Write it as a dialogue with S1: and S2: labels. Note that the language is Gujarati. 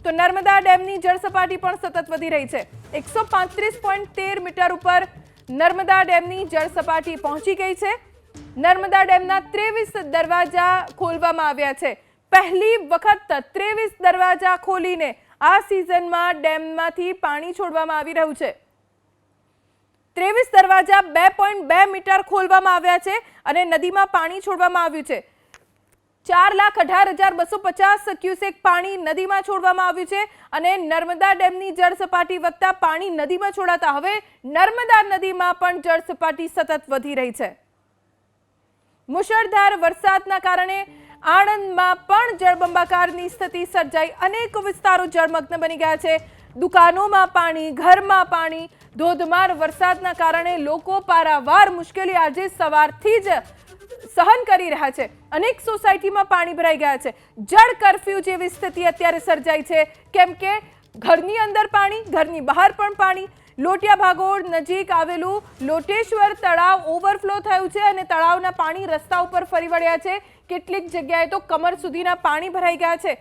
S1: તો નર્મદા ડેમની જળ સપાટી પણ સતત વધી રહી છે। 135.13 મીટર ઉપર નર્મદા ડેમની જળ સપાટી પહોંચી ગઈ છે। નર્મદા ડેમના 23 દરવાજા ખોલવામાં આવ્યા છે। પહેલી વખત 23 દરવાજા ખોલીને આ સિઝનમાં ડેમમાંથી પાણી છોડવામાં આવી રહ્યું છે। 23 દરવાજા 2.2 મીટર ખોલવામાં આવ્યા છે અને નદીમાં પાણી છોડવામાં આવ્યું છે। 4,18,250 ક્યુસેક પાણી નદીમાં છોડવામાં આવ્યું છે અને નર્મદા ડેમની જળ સપાટી વધતા પાણી નદીમાં છોડાતા હવે નર્મદા નદીમાં પણ જળ સપાટી સતત વધી રહી છે। મુશળધાર વરસાદના કારણે આણંદમાં પણ જળબંબાકારની સ્થિતિ સર્જાઈ। અનેક વિસ્તારો જળમગ્ન બની ગયા છે। દુકાનોમાં પાણી, ઘરમાં પાણી। ધોધમાર વરસાદના કારણે લોકો પારાવાર મુશ્કેલી આજે સવારથી જ સહન કરી રહ્યા છે। અનેક સોસાયટીમાં પાણી ભરાઈ ગયા છે। જળ કર્ફ્યુ જેવી સ્થિતિ અત્યારે સર્જાઈ છે, કેમ કે ઘરની અંદર પાણી, ઘરની બહાર પણ પાણી। લોટિયા ભાગોળ નજીક આવેલું લોટેશ્વર તળાવ ઓવરફ્લો થયું છે અને તળાવના પાણી રસ્તા ઉપર ફરી વળ્યા છે। કેટલીક જગ્યાએ તો કમર સુધીના પાણી ભરાઈ ગયા છે।